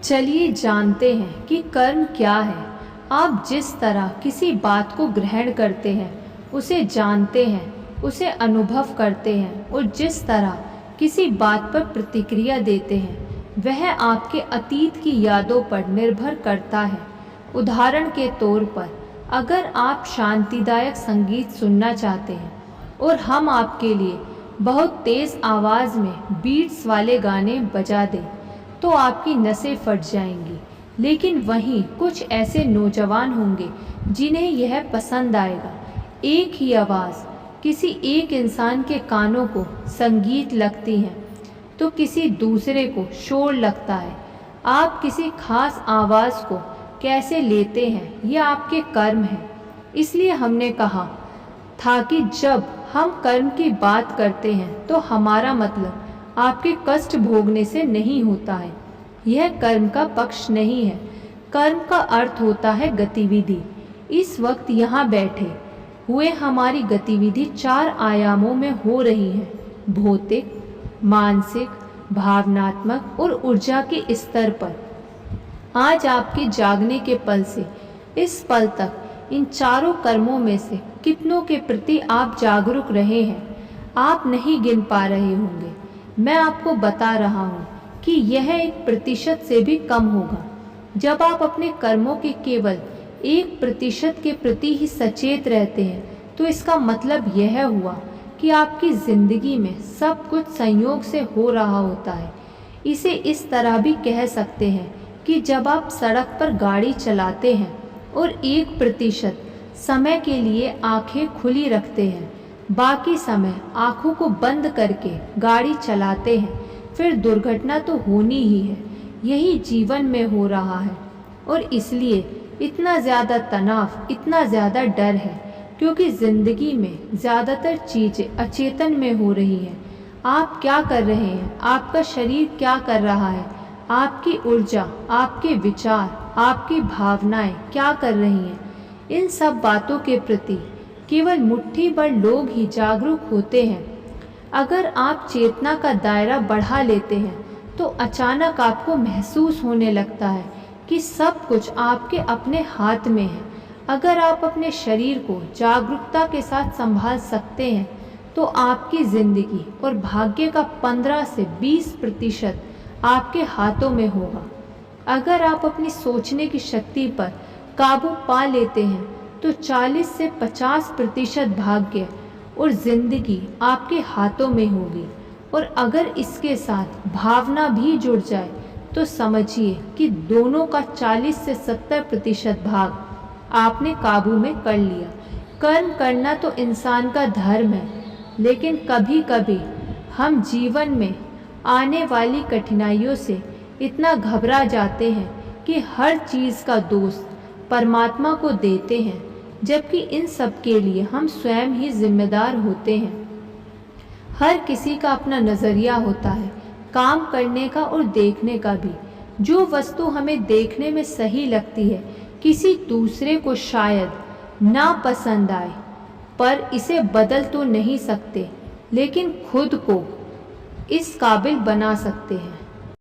चलिए जानते हैं कि कर्म क्या है। आप जिस तरह किसी बात को ग्रहण करते हैं, उसे जानते हैं, उसे अनुभव करते हैं और जिस तरह किसी बात पर प्रतिक्रिया देते हैं, वह आपके अतीत की यादों पर निर्भर करता है। उदाहरण के तौर पर, अगर आप शांतिदायक संगीत सुनना चाहते हैं और हम आपके लिए बहुत तेज़ आवाज़ में बीट्स वाले गाने बजा दें, तो आपकी नसें फट जाएंगी। लेकिन वहीं कुछ ऐसे नौजवान होंगे जिन्हें यह पसंद आएगा। एक ही आवाज़ किसी एक इंसान के कानों को संगीत लगती है तो किसी दूसरे को शोर लगता है। आप किसी खास आवाज़ को कैसे लेते हैं, यह आपके कर्म है। इसलिए हमने कहा था कि जब हम कर्म की बात करते हैं तो हमारा मतलब आपके कष्ट भोगने से नहीं होता है। यह कर्म का पक्ष नहीं है। कर्म का अर्थ होता है गतिविधि। इस वक्त यहाँ बैठे हुए हमारी गतिविधि 4 आयामों में हो रही है: भौतिक, मानसिक, भावनात्मक और ऊर्जा के स्तर पर। आज आपके जागने के पल से इस पल तक इन चारों कर्मों में से कितनों के प्रति आप जागरूक रहे हैं, आप नहीं गिन पा रहे होंगे। मैं आपको बता रहा हूँ कि यह 1% से भी कम होगा। जब आप अपने कर्मों के केवल 1% के प्रति ही सचेत रहते हैं, तो इसका मतलब यह हुआ कि आपकी ज़िंदगी में सब कुछ संयोग से हो रहा होता है। इसे इस तरह भी कह सकते हैं कि जब आप सड़क पर गाड़ी चलाते हैं और 1% समय के लिए आंखें खुली रखते हैं, बाकी समय आंखों को बंद करके गाड़ी चलाते हैं, फिर दुर्घटना तो होनी ही है। यही जीवन में हो रहा है और इसलिए इतना ज़्यादा तनाव, इतना ज़्यादा डर है, क्योंकि ज़िंदगी में ज़्यादातर चीज़ें अचेतन में हो रही हैं। आप क्या कर रहे हैं, आपका शरीर क्या कर रहा है, आपकी ऊर्जा, आपके विचार, आपकी भावनाएं क्या कर रही हैं, इन सब बातों के प्रति केवल मुट्ठी भर लोग ही जागरूक होते हैं। अगर आप चेतना का दायरा बढ़ा लेते हैं तो अचानक आपको महसूस होने लगता है कि सब कुछ आपके अपने हाथ में है। अगर आप अपने शरीर को जागरूकता के साथ संभाल सकते हैं तो आपकी ज़िंदगी और भाग्य का 15 से 20% आपके हाथों में होगा। अगर आप अपनी सोचने की शक्ति पर काबू पा लेते हैं तो 40 से 50% भाग्य और ज़िंदगी आपके हाथों में होगी। और अगर इसके साथ भावना भी जुड़ जाए तो समझिए कि दोनों का 40 से 70% भाग आपने काबू में कर लिया। कर्म करना तो इंसान का धर्म है, लेकिन कभी कभी हम जीवन में आने वाली कठिनाइयों से इतना घबरा जाते हैं कि हर चीज़ का दोष परमात्मा को देते हैं, जबकि इन सब के लिए हम स्वयं ही जिम्मेदार होते हैं। हर किसी का अपना नज़रिया होता है, काम करने का और देखने का भी। जो वस्तु हमें देखने में सही लगती है, किसी दूसरे को शायद ना पसंद आए, पर इसे बदल तो नहीं सकते, लेकिन खुद को इस काबिल बना सकते हैं।